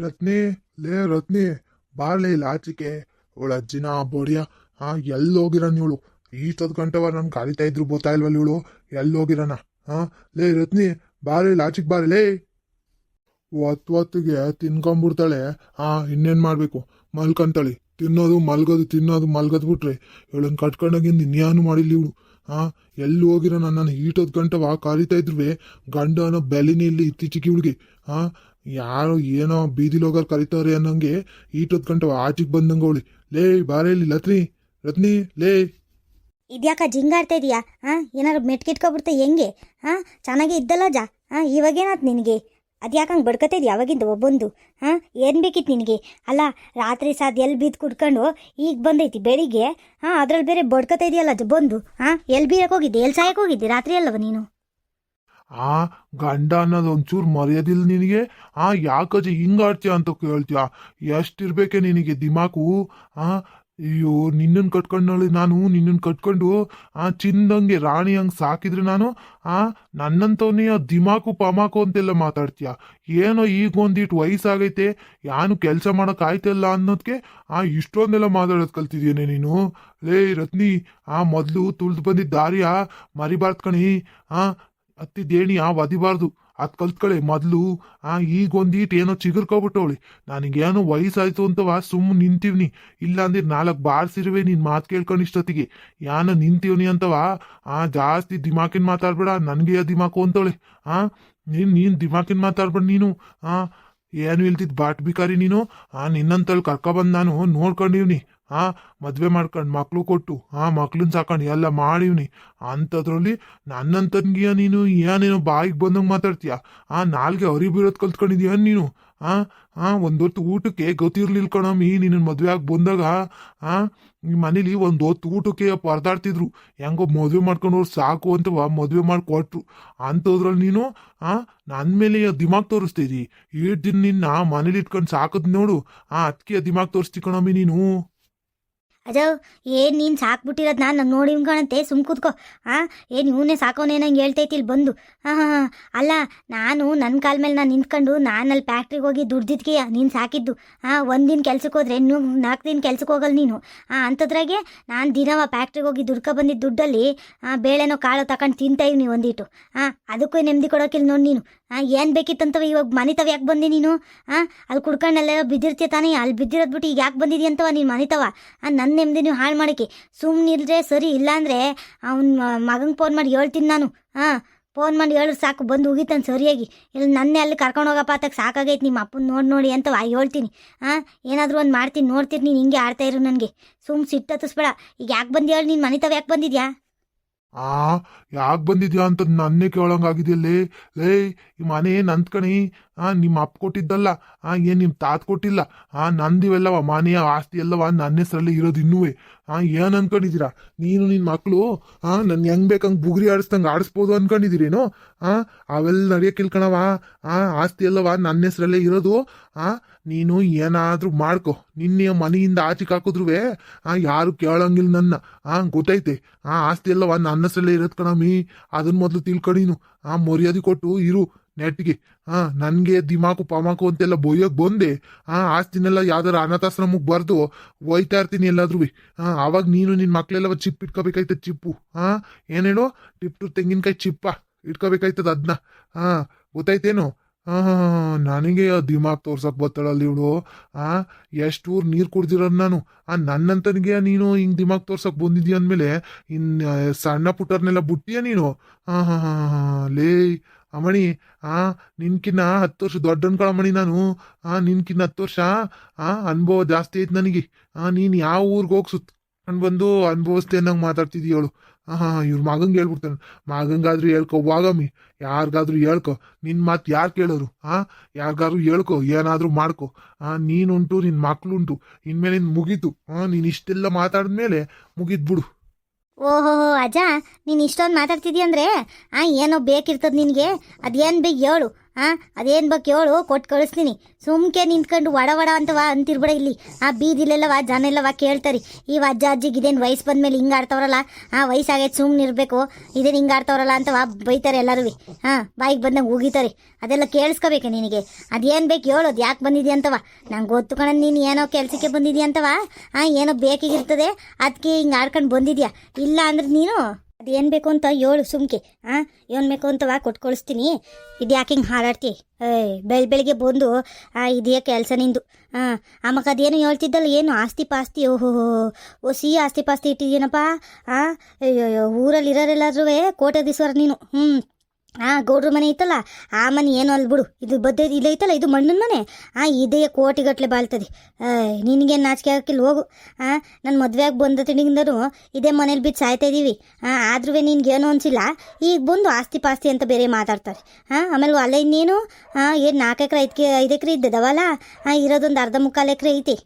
ರತ್ನಿ, ಲೇ ರತ್ನಿ, ಬಾರ್ಲಿ ಲಾಚಿಕೆ. ಅವಳ ಅಜ್ಜಿನ ಬೋಡಿಯ. ಎಲ್ಲಿ ಹೋಗಿರನ್ ಇವಳು? ಇಷ್ಟೊತ್ತು ಗಂಟೆವ ನನ್ ಕರಿತಾ ಇದ್ರು ಗೊತ್ತಾ ಇಲ್ವಲ್ಲ ಇವಳು? ಎಲ್ಲಿ ಹೋಗಿರನ? ಲೇ ರತ್ನಿ, ಬಾರಿ ಲಾಚಿಕ್ ಬಾರಿ ಲೇ. ಹೊತ್ತಿಗೆ ತಿನ್ಕೊಂಡ್ಬಿಡ್ತಾಳೆ. ಇನ್ನೇನ್ ಮಾಡ್ಬೇಕು? ಮಲ್ಕಂತಾಳೆ. ತಿನ್ನೋದು ಮಲ್ಗೋದು, ತಿನ್ನೋದು ಮಲ್ಗದ್ ಬಿಟ್ರೆ ಇವಳನ್ನ ಕಟ್ಕೊಂಡಾಗಿಂದ ಇನ್ಯಾನು ಮಾಡಿಲ್ಲ ಇವಳು. ಎಲ್ಲಿ ಹೋಗಿರ ನನ್ನ ಈಟೊದ್ ಗಂಟವ ಕರಿತಾ ಇದ್ರು ಗಂಡ ಅನ್ನೋ ಬೆಲಿನಿ ಇಲ್ಲಿ ಇತ್ತೀಚಿಗೆ ಇವಳಿಗೆ. ಯಾರೋ ಏನೋ ಬೀದಿಲಿ ಹೋಗೋರು ಕರಿತಾವ್ರೆ ಅನ್ನಂಗೆ ಈಟೊದ್ ಗಂಟವ ಆಚಿಗೆ ಬಂದಂಗ ಅವಳಿ. ಲೇ ಬಾರೇ ಇಲ್ಲಿ ಲತ್ನಿ, ರತ್ನಿ ಲೇ. ಇದ್ಯಾಕ ಜಿಂಗಾಡ್ತಾ ಇದೀಯಾ? ಏನಾರು ಮೆಟ್ಕಿಟ್ಕೊಬಿಡ್ತೆ ಹೆಂಗೆ? ಚೆನ್ನಾಗೇ ಇದ್ದಲ್ಲ ಜಾ. ಇವಾಗೇನಾತ್ ನಿನಗೆ? ಅದ್ಯಾಕಂಗೆ ಬಡ್ಕತಾ ಇದೀಯ ಅವಾಗಿಂದ ಒಬ್ಬೊಂದು? ಏನು ಬೇಕಿತ್ತು ನಿನಗೆ? ಅಲ್ಲ, ರಾತ್ರಿ ಸಾದ್ ಎಲ್ಲಿ ಬಿದ್ದು ಕುಡ್ಕೊಂಡು ಈಗ ಬಂದೈತಿ ಬೆಳಿಗ್ಗೆ. ಅದ್ರಲ್ಲಿ ಬೇರೆ ಬಡ್ಕತಾ ಇದೆಯಲ್ಲ ಬಂದು. ಎಲ್ಲಿ ಬೀರಕ್ಕೆ ಹೋಗಿದ್ದೆ? ಎಲ್ಲಿ ಸಾಯಕ್ಕೆ ಹೋಗಿದ್ದೆ ರಾತ್ರಿ ಅಲ್ಲವ ನೀನು? ಗಂಡ ಅನ್ನೋದು ಒಂಚೂರು ಮರ್ಯಾದಿಲ್ಲ ನಿನಗೆ. ಯಾಕಜ್ಜಿ ಹಿಂಗಾಡ್ತೀಯ ಅಂತ ಕೇಳ್ತೀಯ? ಎಷ್ಟಿರ್ಬೇಕೆ ನಿನಗೆ ದಿಮಾಕು? ಅಯ್ಯೋ, ನಿನ್ನನ್ನು ಕಟ್ಕೊಂಡಳಿ ನಾನು. ನಿನ್ನನ್ನು ಕಟ್ಕೊಂಡು ಚಿಂದಂಗೆ ರಾಣಿ ಹಂಗೆ ಸಾಕಿದ್ರೆ ನಾನು ನನ್ನಂತವನೇ ದಿಮಾಕು ಪಮಾಕು ಅಂತೆಲ್ಲ ಮಾತಾಡ್ತೀಯ? ಏನೋ ಈಗ ಒಂದಿಟ್ಟು ವಯಸ್ಸಾಗೈತೆ, ಯಾನು ಕೆಲಸ ಮಾಡೋಕೆ ಆಯ್ತಲ್ಲ ಅನ್ನೋದಕ್ಕೆ ಇಷ್ಟೊಂದೆಲ್ಲ ಮಾತಾಡೋದು ಕಲ್ತಿದ್ಯೇನೆ ನೀನು? ಲೇ ರತ್ನಿ, ಮೊದಲು ತುಳ್ದು ಬಂದಿದ್ದ ದಾರಿಯ ಮರಿಬಾರ್ದು ಕಣಿ. ಹತ್ತಿದ್ದೇಣಿ ಒದಿಬಾರ್ದು, ಅದು ಕಲ್ತ್ಕಳೆ ಮೊದಲು. ಈಗ ಒಂದೀಟ್ ಏನೋ ಚಿಗುರ್ಕೊಬಿಟ್ಟವಳಿ. ನನಗೇನೋ ವಯಸ್ಸಾಯ್ತು ಅಂತವ ಸುಮ್ಮನೆ ನಿಂತೀವ್ನಿ. ಇಲ್ಲಾಂದ್ರೆ 4 ಬಾರ್ಸಿರುವೆ ನಿನ್ ಮಾತು ಕೇಳ್ಕೊಂಡು ಇಷ್ಟೊತ್ತಿಗೆ. ಯಾನ ನಿಂತೀವ್ನಿ ಅಂತವ ಜಾಸ್ತಿ ದಿಮಾಕಿನ ಮಾತಾಡ್ಬೇಡ. ನನಗೆ ದಿಮಾಕು ಅಂತವಳೆ. ನೀನ್ ದಿಮಾಕಿನ ಮಾತಾಡ್ಬೇಡ ನೀನು. ಏನು ಇಲ್ತಿದ್ ಬಾಟ್ ಬಿಕಾರಿ ನೀನು. ನಿನ್ನಂತಲ್ಲಿ ಕರ್ಕೊಬಂದು ನಾನು ನೋಡ್ಕೊಂಡಿವ್ನಿ. ಮದ್ವೆ ಮಾಡ್ಕೊಂಡು ಮಕ್ಳು ಕೊಟ್ಟು ಮಕ್ಳನ್ನ ಸಾಕೊಂಡು ಎಲ್ಲ ಮಾಡಿವ್ನಿ. ಅಂಥದ್ರಲ್ಲಿ ನನ್ನಂತನ್ಗಿಯ ನೀನು ಏನೇನೋ ಬಾಯಿಗೆ ಬಂದಂಗೆ ಮಾತಾಡ್ತೀಯ? ನಾಲ್ಗೆ ಅರಿ ಬೀರೋದು ಕಲ್ತ್ಕೊಂಡಿದ್ಯ ನೀನು? ಒಂದೊತ್ತು ಊಟಕ್ಕೆ ಗೊತ್ತಿರ್ಲಿಲ್ಲ ಕಣಮ್ಮಿ. ನಿನ್ನ ಮದ್ವೆ ಆಗಿ ಬಂದಾಗ ಮನೇಲಿ ಒಂದೊತ್ತು ಊಟಕ್ಕೆ ಪರದಾಡ್ತಿದ್ರು. ಹೆಂಗೋ ಮದುವೆ ಮಾಡ್ಕೊಂಡವ್ರು ಸಾಕು ಅಂತವ ಮದುವೆ ಮಾಡಿಕೊಟ್ರು. ಅಂಥದ್ರಲ್ಲಿ ನೀನು ನನ್ನ ಮೇಲೆ ದಿಮಾಗ್ ತೋರಿಸ್ತಿದ್ದಿ. ಏಟ್ ದಿನ ನಿನ್ನ ಮನೇಲಿ ಇಟ್ಕೊಂಡು ಸಾಕದ್ ನೋಡು. ಅದಕ್ಕೆ ದಿಮಾಗ್ ತೋರಿಸ್ತಿ ಕಣಮ್ಮಿ ನೀನು. ಅಜವ್, ಏನು ನೀನು ಸಾಕ್ಬಿಟ್ಟಿರೋದು ನಾನು ನೋಡಿ ಕಾಣಂತೆ. ಸುಮ್ ಕೂತ್ಕೋ. ಏನು ಇವನೇ ಸಾಕೋನೇ ನಂಗೆ ಹೇಳ್ತೈತಿ ಇಲ್ಲಿ ಬಂದು. ಅಲ್ಲ, ನಾನು ನನ್ನ ಕಾಲ ಮೇಲೆ ನಾನು ನಿಂತ್ಕೊಂಡು ನಾನಲ್ಲಿ ಫ್ಯಾಕ್ಟ್ರಿಗೆ ಹೋಗಿ ದುಡ್ದಿದ್ಕೆ ನೀನು ಸಾಕಿದ್ದು. ಒಂದಿನ ಕೆಲ್ಸಕ್ಕೆ ಹೋದ್ರೆ 4 ದಿನ ಕೆಲ್ಸಕ್ಕೆ ಹೋಗಲ್ಲ ನೀನು. ಅಂಥದ್ರಾಗೆ ನಾನು ದಿನವ ಫ್ಯಾಕ್ಟ್ರಿಗೆ ಹೋಗಿ ದುಡ್ಕೊ ಬಂದಿದ್ದು ದುಡ್ಡಲ್ಲಿ ಬೇಳೆನೋ ಕಾಳು ತಗೊಂಡು ತಿಂತಾಯಿವ್ ನೀವು ಒಂದಿಟ್ಟು. ಅದಕ್ಕೂ ನೆಮ್ಮದಿ ಕೊಡೋಕಿಲ್ಲ ನೋಡಿ ನೀನು. ಏನು ಬೇಕಿತ್ತಂತವ ಇವಾಗ ಮನಿತವ ಯಾಕೆ ಬಂದೆ ನೀನು? ಅಲ್ಲಿ ಕುಡ್ಕೊಂಡೆಲ್ಲ ಬಿದ್ದಿರ್ತೀಯ ತಾನೇ. ಅಲ್ಲಿ ಬಿದ್ದಿರೋದು ಬಿಟ್ಟು ಈಗ ಯಾಕೆ ಬಂದಿದ್ದೀಯಂತವ ನೀನು ಮನಿತವ? ನನ್ನ ನೆಮ್ಮದಿ ನೀವು ಹಾಳು ಮಾಡೋಕ್ಕೆ ಸುಮ್ಮನಿಲ್ದ್ರೆ ಸರಿ. ಇಲ್ಲಾಂದರೆ ಅವ್ನ ಮಗಂಗೆ ಫೋನ್ ಮಾಡಿ ಹೇಳ್ತೀನಿ ನಾನು. ಫೋನ್ ಮಾಡಿ ಹೇಳಿದ್ರೆ ಸಾಕು, ಬಂದು ಹೋಗಿತ್ತಾನೆ ಸರಿಯಾಗಿ. ಇಲ್ಲಿ ನನ್ನೇ ಅಲ್ಲಿ ಕರ್ಕೊಂಡು ಹೋಗಪ್ಪ ಅತ್ತಕ್ಕೆ ಸಾಕಾಗೈತೆ ನಿಮ್ಮ ಅಪ್ಪನ ನೋಡಿ ಅಂತವ ಹೇಳ್ತೀನಿ. ಏನಾದರೂ ಒಂದು ಮಾಡ್ತೀನಿ, ನೋಡ್ತೀನಿ. ನೀನು ಹಿಂಗೆ ಆಡ್ತಾ ಇರು ನನಗೆ. ಸುಮ್ಮ ಸಿಟ್ಟತ್ತಿಸ್ಬೇಡ. ಈಗ ಯಾಕೆ ಬಂದು ಹೇಳಿ ನೀನು ಮನಿತವ ಯಾಕೆ ಬಂದಿದ್ಯಾ? ಯಾಕೆ ಬಂದಿದ್ಯಾ ಅಂತ ನನ್ನೇ ಕೇಳೋಂಗಾಗಿದೆಯಲ್ಲೇ. ಲೇ, ಈ ಮನೆ ನಂದ್ ಕಣಿ. ನಿಮ್ಮ ಅಪ್ಪ ಕೊಟ್ಟಿದ್ದಲ್ಲ. ಏನ್ ನಿಮ್ ತಾತ ಕೊಟ್ಟಿಲ್ಲ. ನಂದಿವೆಲ್ಲವ ಮನೆಯ ಆಸ್ತಿ ಎಲ್ಲವ ನನ್ನ ಹೆಸರಲ್ಲಿ ಇರೋದು ಇನ್ನೂವೆ. ಏನ್ ಅನ್ಕೊಂಡಿದ್ದೀರಾ ನೀನು ನಿನ್ ಮಕ್ಳು? ನನ್ ಹೆಂಗ್ ಬೇಕಂಗ್ ಬುಗುರಿ ಆಡಿಸ್ದಂಗೆ ಆಡಿಸ್ಬೋದು ಅನ್ಕೊಂಡಿದ್ದೀರೇನು? ಅವೆಲ್ಲ ನಡೆಯಕ್ಕಿಲ್ ಕಣವ. ಆಸ್ತಿ ಎಲ್ಲವ ನನ್ನ ಹೆಸರಲ್ಲೇ ಇರೋದು. ನೀನು ಏನಾದ್ರೂ ಮಾಡ್ಕೊ. ನಿನ್ನೆ ಮನೆಯಿಂದ ಆಚೆಗೆ ಹಾಕಿದ್ರುವೆ ಯಾರು ಕೇಳಂಗಿಲ್ಲ ನನ್ನ. ಗೊತ್ತೈತೆ. ಆಸ್ತಿ ಎಲ್ಲವ ನನ್ನ ಹೆಸರಲ್ಲೇ ಇರೋದು ಕಣಮಿ. ಅದನ್ನ ಮೊದಲು ತಿಳ್ಕೊಳೀನು. ಮರ್ಯಾದೆ ಕೊಟ್ಟು ಇರು ನೆಟ್ಗೆ. ನನ್ಗೆ ದಿಮಾಕು ಪಮಾಕು ಅಂತೆಲ್ಲ ಬೊಯ್ಯೋಕ್ ಬಂದೆ. ಆಸ್ತಿನೆಲ್ಲ ಯಾವ್ದಾರು ಅನಾಥಾಶ್ರಮಕ್ಕೆ ಬರ್ದು ಒಯ್ತಾ ಇರ್ತೀನಿ ಎಲ್ಲಾದ್ರೂ. ಅವಾಗ ನೀನು ನಿನ್ ಮಕ್ಳೆಲ್ಲ ಚಿಪ್ ಇಟ್ಕೋಬೇಕಾಯ್ತದ. ಚಿಪ್ಪು ಏನ್ ಹೇಳು? ಟಿಪ್ ತೆಂಗಿನಕಾಯಿ ಚಿಪ್ಪ ಇಟ್ಕೋಬೇಕಾಯ್ತದ ಅದನ್ನ. ಗೊತ್ತಾಯ್ತೇನು? ನನಗೆ ದಿಮಾಗ್ ತೋರ್ಸಕ್ ಬರ್ತಾಳಲ್ಲಿ ಇವಳು. ಎಷ್ಟು ಊರ್ ನೀರು ಕುಡ್ದಿರೋದು ನಾನು. ನನ್ನಂತನಿಗೆ ನೀನು ಹಿಂಗ್ ದಿಮಾಗ್ ತೋರ್ಸಕ್ ಬಂದಿದ್ಯ ಅಂದ್ಮೇಲೆ ಸಣ್ಣ ಪುಟ್ಟರ್ನೆಲ್ಲ ಬುಟ್ಟಿಯ ನೀನು? ಲೇ ಅಮಣಿ, ನಿನ್ಕಿನ್ನ 10 ವರ್ಷ ದೊಡ್ಡ ಅನ್ಕೊಳಮಣಿ ನಾನು. ನಿನ್ಕಿನ್ನ 10 ವರ್ಷ ಅನುಭವ ಜಾಸ್ತಿ ಐತೆ ನನಗೆ. ನೀನ್ ಯಾವ ಊರ್ಗೆ ಹೋಗಿ ಸುತ್ಕೊಂಡು ಬಂದು ಅನುಭವಿಸ್ತೆ ಅನ್ನಂಗೆ ಮಾತಾಡ್ತಿದ್ದೀವಳು. ಇವ್ರ ಮಗಂಗೆ ಹೇಳ್ಬಿಡ್ತಾನೆ. ಮಗಂಗಾದ್ರೂ ಹೇಳ್ಕೊ ವಾಗಮ್ಮಿ, ಯಾರಿಗಾದ್ರೂ ಹೇಳ್ಕೊ. ನಿನ್ ಮಾತು ಯಾರು ಕೇಳೋರು? ಯಾರಿಗಾದ್ರೂ ಹೇಳ್ಕೊ, ಏನಾದ್ರೂ ಮಾಡ್ಕೊ. ನೀನುಂಟು, ನಿನ್ ಮಕ್ಳುಂಟು. ಇನ್ಮೇಲೆ ಮುಗೀತು. ನೀನ್ ಇಷ್ಟೆಲ್ಲ ಮಾತಾಡಿದ್ಮೇಲೆ ಮುಗಿದ್ಬಿಡು. ಓಹೋ ಅಜ್ಜ, ನೀನು ಇಷ್ಟೊಂದು ಮಾತಾಡ್ತಿದ್ದೀಯ ಅಂದರೆ ಏನೋ ಬೇಕಿರ್ತದೆ ನಿನಗೆ. ಅದೇನು ಬೇಕು ಹೇಳು. ಅದೇನು ಬಗ್ಗೆ ಹೇಳು ಕೊಟ್ಟು ಕಳಿಸ್ತೀನಿ. ಸುಮ್ಕೆ ನಿಂತ್ಕೊಂಡು ವಡ ವಡ ಅಂತವ ಅಂತಿರ್ಬೇಡ ಇಲ್ಲಿ. ಬೀದಿಲೆಲ್ಲವ ಜನ ಎಲ್ಲವ ಕೇಳ್ತಾರೆ, ಈ ಅಜ್ಜ ಅಜ್ಜಿಗೆ ಇದೇನು ವಯಸ್ಸು ಬಂದ್ಮೇಲೆ ಹಿಂಗೆ ಆಡ್ತವ್ರಲ್ಲ, ವಯಸ್ಸಾಗೈತೆ ಸುಮ್ಮನೆ ಇರಬೇಕು, ಇದೇನು ಹಿಂಗೆ ಆಡ್ತವ್ರಲ್ಲ ಅಂತವ ಬೈತಾರೆ ಎಲ್ಲರೂ. ಬಾಯಿಗೆ ಬಂದಂಗೆ ಹೋಗಿತಾರೆ. ಅದೆಲ್ಲ ಕೇಳಿಸ್ಕೋಬೇಕು ನಿನಗೆ. ಅದೇನು ಬೇಕು ಹೇಳೋದು, ಯಾಕೆ ಬಂದಿದ್ಯಾ ಅಂತವ. ನಂಗೆ ಗೊತ್ತು ಕಣ, ನೀನು ಏನೋ ಕೆಲಸಕ್ಕೆ ಬಂದಿದ್ಯಾ ಅಂತವ. ಏನೋ ಬೇಕಾಗಿರ್ತದೆ ಅದಕ್ಕೆ ಹಿಂಗೆ ಆಡ್ಕೊಂಡು ಬಂದಿದ್ಯಾ. ಇಲ್ಲ ಅಂದ್ರೆ ನೀನು ಅದೇನು ಬೇಕು ಅಂತ ಹೇಳು ಸುಮ್ಕೆ. ಏನು ಬೇಕು ಅಂತವ ಕೊಟ್ಟು ಕಳಿಸ್ತೀನಿ. ಇದು ಯಾಕೆ ಹಿಂಗೆ ಹಾರಾಡ್ತಿ? ಬೆಳಿಗ್ಗೆ ಬಂದು ಇದೇ ಕೆಲಸ ನಿಂದು. ಆಮಕ್ಕ ಅದೇನು ಹೇಳ್ತಿದ್ದಲ್ಲ, ಏನು ಆಸ್ತಿ ಪಾಸ್ತಿ, ಓಸಿ ಆಸ್ತಿ ಪಾಸ್ತಿ ಇಟ್ಟಿದ್ದೀನಪ್ಪ. ಊರಲ್ಲಿ ಇರೋರೆಲ್ಲರೂ ಕೋಟ್ಯಾಧೀಶ್ವರ ನೀನು. ಗೌಡ್ರ ಮನೆ ಐತಲ್ಲ, ಆ ಮನೆ ಏನು ಅಲ್ಲಿ ಬಿಡು. ಇದು ಬದ್ದೆ ಇಲ್ಲ ಐತಲ್ಲ, ಇದು ಮಣ್ಣಿನ ಮನೆ. ಇದೇ ಕೋಟಿಗಟ್ಟಲೆ ಬಾಳ್ತದೆ. ನಿನಗೇನು ನಾಚಿಕೆ ಹಾಕಿಲ್ಲ, ಹೋಗು. ನನ್ನ ಮದುವೆಯಾಗಿ ಬಂದ ತಿಂಡಿಂದನೂ ಇದೇ ಮನೇಲಿ ಬಿದ್ದು ಸಾಯ್ತಾ ಇದ್ದೀವಿ. ಆದ್ರೂ ನಿನ್ಗೇನು ಅನಿಸಿಲ್ಲ. ಈಗ ಬಂದು ಆಸ್ತಿ ಪಾಸ್ತಿ ಅಂತ ಬೇರೆ ಮಾತಾಡ್ತಾರೆ. ಆಮೇಲೆ ಅಲ್ಲ ಇನ್ನೇನು ಏನು 4 ಎಕರೆ 5 ಎಕರೆ ಇದ್ದದವಲ್ಲ, ಇರೋದೊಂದು ಅರ್ಧ ಮುಕ್ಕಾಲು ಎಕರೆ ಐತಿ.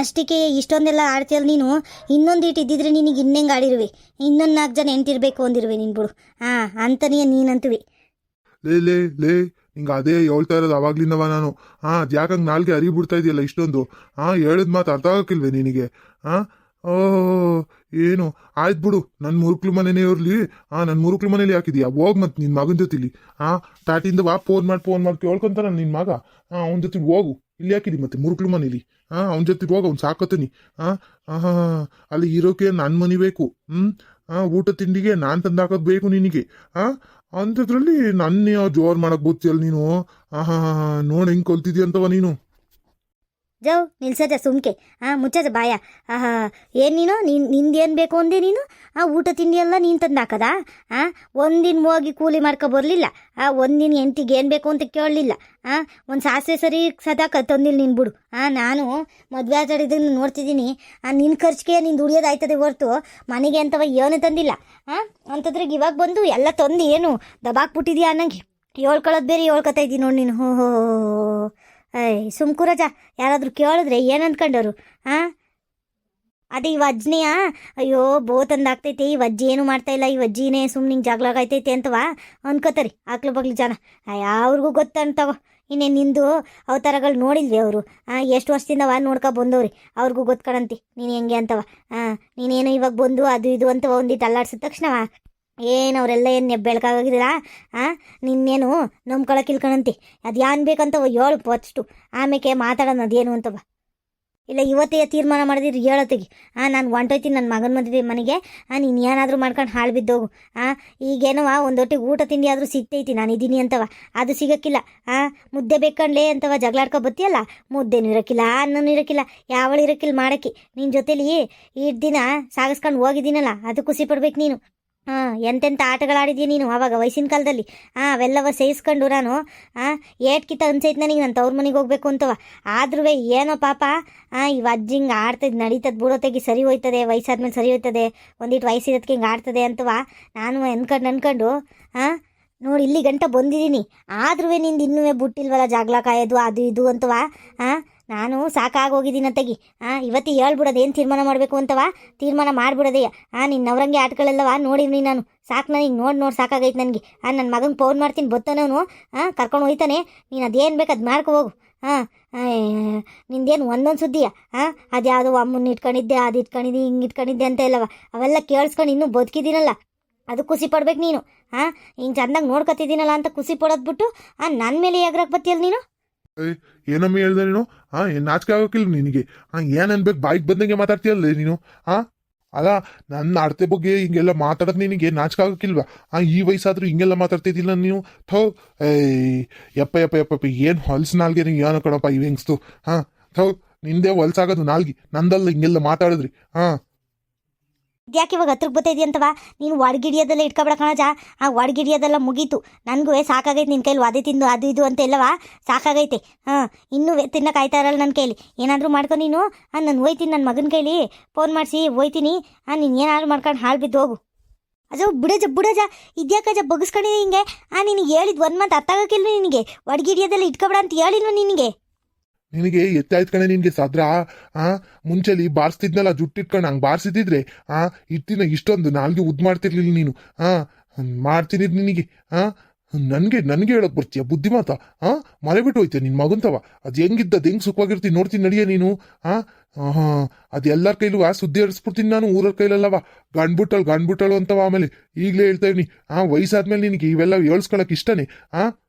ಅಷ್ಟಕ್ಕೆ ಇಷ್ಟೊಂದೆಲ್ಲ ಆಡ್ತೀಯಲ್ಲ ನೀನು. ಇನ್ನೊಂದು ಇಟ್ಟಿದ್ದಿದ್ರೆ ನಿನಗೆ ಇನ್ನೆಂಗೆ ಆಡಿರುವೆ, ಇನ್ನೊಂದು 4 ಜನ ಎಂಟಿರ್ಬೇಕು ಅಂದಿರುವೆ ನೀನು ಬಿಡು. ಅಂತನೇ ನೀನಂತೀವಿ. ಲೇ ನಿಂಗೆ ಅದೇ ಹೇಳ್ತಾ ಇರೋದು ಅವಾಗ್ಲಿಂದವ ನಾನು. ಯಾಕಂಗೆ ನಾಲ್ಗೆ ಅರಿಬಿಡ್ತಾ ಇದೆಯಲ್ಲ ಇಷ್ಟೊಂದು. ಹೇಳಿದ ಮಾತು ಅರ್ಥ ಆಗಕ್ಕಿಲ್ವೇ ನಿನಗೆ? ಏನು ಆಯ್ತು ಬಿಡು, ನನ್ನ ಮುರುಕ್ಲು ಮನೆನೇ ಇರಲಿ. ನನ್ನ ಮುರುಕ್ಲು ಮನೇಲಿ ಹಾಕಿದ್ಯಾ, ಹೋಗ್ ಮತ್ತೆ ನಿನ್ನ ಮಗನ ಜೊತೆಲಿ. ತಾಟಿಂದ ಫೋನ್ ಮಾಡಿ ಕೇಳ್ಕೊಂತಾನ ನಿನ್ನ ಮಗ. ಅವನ ಜೊತೆಲಿ ಹೋಗು. ಇಲ್ಲಿ ಹಾಕಿದಿ ಮತ್ತೆ ಮುರುಕ್ಲು ಮನೇಲಿ. ಅವನ ಜೊತೆಗೆ ಹೋಗ, ಅವ್ನು ಸಾಕತ್ತೀನಿ. ಅಲ್ಲಿ ಇರೋಕೆ ನನ್ನ ಮನೆ ಬೇಕು. ಊಟ ತಿಂಡಿಗೆ ನಾನು ತಂದಾಕೋದು ಬೇಕು ನಿನಗೆ. ಅಂಥದ್ರಲ್ಲಿ ನನ್ನ ಜೋರು ಮಾಡಕ್ ಗೊತ್ತಿಯಲ್ಲ ನೀನು. ನೋಡಿ ಹೆಂಗೆ ಕೊಲ್ತಿದ್ಯ ಅಂತವ ನೀನು. ಜವ್ ನಿಲ್ಸಜ ಸುಮ್ಕೆ. ಮುಚ್ಚದ ಬಾಯ. ಏನು ನೀನು ನಿಂದೇನು ಬೇಕು ಅಂದೆ ನೀನು? ಊಟ ತಿಂಡಿ ಎಲ್ಲ ನೀನು ತಂದು ಹಾಕದ? ಒಂದಿನ ಹೋಗಿ ಕೂಲಿ ಮಾಡ್ಕೊ ಬರಲಿಲ್ಲ. ಒಂದಿನ ಎಂಟಿಗೆ ಏನು ಬೇಕು ಅಂತ ಕೇಳಲಿಲ್ಲ. ಒಂದು ಸಾಸಿವೆ ಸರಿ ಸದಾಕ ತಂದಿಲ್ಲ ನೀನು ಬಿಡು. ನಾನು ಮದುವೆ ಆಟಾಡಿದ್ದನ್ನು ನೋಡ್ತಿದ್ದೀನಿ. ನಿನ್ನ ಖರ್ಚಿಗೆ ನೀನು ದುಡಿಯೋದಾಯ್ತದೆ ಹೊರ್ತು ಮನೆಗೆ ಅಂತವ ಏನೂ ತಂದಿಲ್ಲ. ಅಂಥದ್ರಾಗ ಇವಾಗ ಬಂದು ಎಲ್ಲ ತಂದು ಏನು ದಬಾಕ್ಬಿಟ್ಟಿದ್ಯಾ ಅನ್ನಂಗೆ ಹೇಳ್ಕೊಳ್ಳೋದು ಬೇರೆ ಹೇಳ್ಕೊತಾ ಇದ್ದೀನಿ ನೋಡಿ ನೀನು. ಹೋ ಸುಮ್ಕುರಜ. ಯಾರಾದರೂ ಕೇಳಿದ್ರೆ ಏನು ಅಂದ್ಕೊಂಡರು? ಅದೇ ಈ ವಜ್ನೆಯ ಅಯ್ಯೋ ಬೋತಂದಾಗ್ತೈತೆ, ಈ ವಜ್ಜಿ ಏನು ಮಾಡ್ತಾಯಿಲ್ಲ, ಈ ವಜ್ಜಿನೇ ಸುಮ್ಮನೆ ಜಗಳ ಆಗೈತೈತೆ ಅಂತವ ಅನ್ಕೋತಾರೆ ಆಕ್ಳು ಬಗ್ಲು ಜನ. ಅವ್ರಿಗೂ ಗೊತ್ತಂತವ. ಇನ್ನೇನು ನಿಂದು ಅವತಾರಗಳು ನೋಡಿಲ್ವಿ ಅವರು? ಎಷ್ಟು ವರ್ಷದಿಂದವ ನೋಡ್ಕೊ ಬಂದವ್ರಿ, ಅವ್ರಿಗೂ ಗೊತ್ಕಣಂತಿ ನೀನು ಹೆಂಗೆ ಅಂತವ. ನೀನೇನು ಇವಾಗ ಬಂದು ಅದು ಇದು ಅಂತ ಒಂದಿಟ್ಟು ಅಲ್ಲಾಡ್ಸಿದ ತಕ್ಷಣವ ಏನು ಅವರೆಲ್ಲ ಏನು ಬೆಳಕಾಗಿದ್ದೀರಾ? ನಿನ್ನೇನು ನಂಬ್ಕೊಳಕಿಲ್ಕಣಂತಿ. ಅದು ಯಾನ್ ಬೇಕಂತ ಹೇಳು ಫಸ್ಟು, ಆಮೇಲೆ ಮಾತಾಡೋಣ ಅದೇನು ಅಂತವ. ಇಲ್ಲ ಇವತ್ತೇ ತೀರ್ಮಾನ ಮಾಡಿದಿರಿ ಹೇಳೋತ್ತಿಗೆ. ನಾನು ಹೊಂಟೋಯ್ತೀನಿ ನನ್ನ ಮಗನ ಮದುವೆ ಮನೆಗೆ. ನೀನು ಏನಾದರೂ ಮಾಡ್ಕೊಂಡು ಹಾಳು ಬಿದ್ದೋಗು. ಈಗೇನವ ಒಂದೊಟ್ಟಿಗೆ ಊಟ ತಿಂಡಿ ಆದರೂ ಸಿಗ್ತೈತಿ, ನಾನು ಇದ್ದೀನಿ ಅಂತವ. ಅದು ಸಿಗೋಕ್ಕಿಲ್ಲ. ಮುದ್ದೆ ಬೇಕಂಡ್ಲೇ ಅಂತವ ಜಗಳಾಡ್ಕೊ ಬತ್ತೀಯಲ್ಲ, ಮುದ್ದೆನೂ ಇರೋಕ್ಕಿಲ್ಲ, ಅನ್ನನೂ ಇರೋಕ್ಕಿಲ್ಲ, ಯಾವಳು ಇರೋಕ್ಕಿಲ್ಲ ಮಾಡೋಕ್ಕೆ. ನಿನ್ನ ಜೊತೇಲಿ ಇಷ್ಟು ದಿನ ಸಾಗಿಸ್ಕೊಂಡು ಹೋಗಿದ್ದೀನಲ್ಲ, ಅದು ಖುಷಿ ಪಡ್ಬೇಕು ನೀನು. ಎಂತೆಂಥ ಆಟಗಳಾಡಿದ್ಯಾ ನೀನು ಆವಾಗ ವಯಸ್ಸಿನ ಕಾಲದಲ್ಲಿ. ಅವೆಲ್ಲವ ಸೇರಿಸ್ಕೊಂಡು ನಾನು ಏಟ್ಕಿತ ಅನ್ಸೈತೆ ನನಗೆ ನಾನು ತವ್ರ ಮನೆಗೆ ಹೋಗ್ಬೇಕು ಅಂತವ. ಆದ್ರೂ ಏನೋ ಪಾಪ ಇವ ಅಜ್ಜಿ ಹಿಂಗೆ ಆಡ್ತದೆ, ನಡೀತದೆ, ಬುಡೋತೆಗೆ ಸರಿ ಹೋಯ್ತದೆ, ವಯಸ್ಸಾದ್ಮೇಲೆ ಸರಿ ಹೋಯ್ತದೆ, ಒಂದಿಟ್ಟು ವಯಸ್ಸಿರೋದಕ್ಕೆ ಹಿಂಗೆ ಆಡ್ತದೆ ಅಂತವ ನಾನು ಅನ್ಕೊಂಡು ನೋಡಿ ಇಲ್ಲಿ ಗಂಟ ಬಂದಿದ್ದೀನಿ. ಆದ್ರೂ ನಿಂದು ಇನ್ನೂ ಬಿಟ್ಟಿಲ್ವಲ್ಲ ಜಗಳ ಕಾಯೋದು ಅದು ಇದು ಅಂತವ. ನಾನು ಸಾಕಾಗೋಗಿದ್ದೀನಿ ತೆಗಿ. ಇವತ್ತು ಹೇಳ್ಬಿಡೋದು ಏನು ತೀರ್ಮಾನ ಮಾಡಬೇಕು ಅಂತವ, ತೀರ್ಮಾನ ಮಾಡಿಬಿಡೋದೇ. ನಿನ್ನ ನವರಂಗೆ ಆಟಗಳೆಲ್ಲವ ನೋಡಿವ್ನಿ ನಾನು. ಸಾಕು ನನಗೆ ನೋಡಿ ಸಾಕಾಗೈತೆ ನನಗೆ. ನನ್ನ ಮಗಂಗೆ ಫೋನ್ ಮಾಡ್ತೀನಿ, ಬತ್ತನವನು ಕರ್ಕೊಂಡು ಹೋಯ್ತಾನೆ. ನೀನು ಅದೇನು ಬೇಕು ಅದು ಮಾಡ್ಕೊ ಹೋಗು. ನಿಂದೇನು ಒಂದೊಂದು ಸುದ್ದಿಯ ಅದು ಯಾವುದೋ ಅಮ್ಮನ ಇಟ್ಕೊಂಡಿದ್ದೆ, ಅದು ಇಟ್ಕೊಂಡಿದ್ದೆ, ಹಿಂಗೆ ಇಟ್ಕೊಂಡಿದ್ದೆ ಅಂತ ಇಲ್ಲವ. ಅವೆಲ್ಲ ಕೇಳಿಸ್ಕೊಂಡು ಇನ್ನೂ ಬದುಕಿದ್ದೀನಲ್ಲ, ಅದು ಖುಷಿ ಪಡ್ಬೇಕು ನೀನು. ಹಿಂಗೆ ಚೆಂದಾಗಿ ನೋಡ್ಕೊತಿದ್ದೀನಲ್ಲ ಅಂತ ಖುಷಿ ಪಡೋದು ಬಿಟ್ಟು ನನ್ನ ಮೇಲೆ ಯಾಗ್ರಾಕ್ ಬತ್ತಿಯಲ್ಲ ನೀನು? ಏನಮ್ಮ ಹೇಳ್ದೆ ನೀನು? ಏನು ನಾಚಿಕೆ ಆಗೋಕ್ಕಿಲ್ಲ ನಿನಗೆ? ಏನು ಅನ್ಬೇಕು ಬಾಯಿಗೆ ಬಂದಂಗೆ ಮಾತಾಡ್ತೀಯಲ್ಲ ನೀನು? ಅಲ್ಲ ನನ್ನ ಅಡತೆ ಬಗ್ಗೆ ಹಿಂಗೆಲ್ಲ ಮಾತಾಡೋದು ನಿನಗೆ ನಾಚಿಕೆ ಆಗೋಕ್ಕಿಲ್ವಾ? ಈ ವಯಸ್ಸಾದ್ರೂ ಹಿಂಗೆಲ್ಲ ಮಾತಾಡ್ತಿದ್ದಿಲ್ಲ ನೀವು. ಯಪ್ಪ ಏನು ಹೊಲ್ಸು ನಾಲ್ಗೆ ನೀವು ಏನೋ ಕಣಪ್ಪ ಇವು ಹೆಂಗ್ಸ್ತು. ನಿಂದೆ ಹೊಲ್ಸಾಗೋದು ನಾಲ್ಗಿ, ನಂದಲ್ಲ ಹಿಂಗೆಲ್ಲ ಮಾತಾಡಿದ್ರಿ. ಇದ್ಯಾಕೆ ಇವಾಗ ಹತ್ರಕ್ಕೆ ಬರ್ತೈದಿ ಅಂತವ? ನೀನು ಒಡಗಿಡಿಯೋದೆಲ್ಲ ಇಟ್ಕೊಬೇಡ ಕಣಜ. ಒಡಗಿಡಿಯೋದೆಲ್ಲ ಮುಗೀತು. ನನಗೂ ಸಾಕಾಗೈತೆ ನಿನ್ನ ಕೈಲಿ ಅದೇ ತಿಂದು ಅದು ಇದು ಅಂತ ಎಲ್ಲವ ಸಾಕಾಗೈತೆ. ಇನ್ನೂ ತಿನ್ನಕ್ಕೆ ಆಯ್ತಾ ಇರಲ್ಲ ನನ್ನ ಕೈಲಿ. ಏನಾದರೂ ಮಾಡ್ಕೊ ನೀನು. ನಾನು ಹೋಯ್ತೀನಿ ನನ್ನ ಮಗನ ಕೈಲಿ ಫೋನ್ ಮಾಡಿಸಿ ಹೋಯ್ತೀನಿ. ನೀನು ಏನಾದರೂ ಮಾಡ್ಕೊಂಡು ಹಾಳು ಬಿದ್ದು ಹೋಗು. ಅಜೋ ಬಿಡಜ ಇದ್ಯಾಕಜ ಬಗ್ಸ್ಕೊಂಡಿದೆ ಹಿಂಗೆ? ನಿನಗೆ ಹೇಳಿದ್ದು ಒಂದು ಮಾತು ಅರ್ಥ ಆಗೋಕ್ಕಿಲ್ವ ನಿನಗೆ? ಒಡಗಿಡಿಯೋದೆಲ್ಲ ಇಟ್ಕೊಬೇಡ ಅಂತ ಹೇಳಿಲ್ವ ನಿನಗೆ? ನಿನಗೆ ಎತ್ತಾಯ್ತು ಕಣೆ ನಿನಗೆ ಸದ್ರ. ಮುಂಚೆಲಿ ಬಾರಿಸ್ತಿದ್ನಲ್ಲ ಜುಟ್ಟಿಟ್ಕೊಂಡು ಹಂಗೆ ಬಾರಿಸಿದ್ರೆ ಇಟ್ಟಿನ ಇಷ್ಟೊಂದು ನಾಲ್ಗೆ ಉದ್ದು ಮಾಡ್ತಿರ್ಲಿಲ್ಲ ನೀನು. ಮಾಡ್ತೀನಿ ನಿನಗೆ. ನನಗೆ ಹೇಳಕ್ ಬರ್ತೀಯ ಬುದ್ಧಿ ಮಾತಾ ಮನೆ ಬಿಟ್ಟು ಹೋಯ್ತೆ ನಿನ್ ಮಗಂತವ ಅದು ಹೆಂಗಿದ್ದದ್ ಹೆಂಗ್ ಸುಖವಾಗಿರ್ತೀನಿ ನೋಡ್ತೀನಿ ನಡಿಯ ನೀನು ಹಾ ಅದು ಎಲ್ಲರ ಕೈಲೂ ಸುದ್ದಿ ಹರಿಸ್ಬಿಡ್ತೀನಿ ನಾನು ಊರರ ಕೈಲಲ್ಲವ ಗಂಡ್ಬಿಟ್ಟಳು ಅಂತವ ಆಮೇಲೆ ಈಗಲೇ ಹೇಳ್ತಾ ಇವ್ನಿ ವಯಸ್ಸಾದ್ಮೇಲೆ ನಿನಗೆ ಇವೆಲ್ಲ ಹೇಳ್ಸ್ಕೊಳಕ್ ಇಷ್ಟನೇ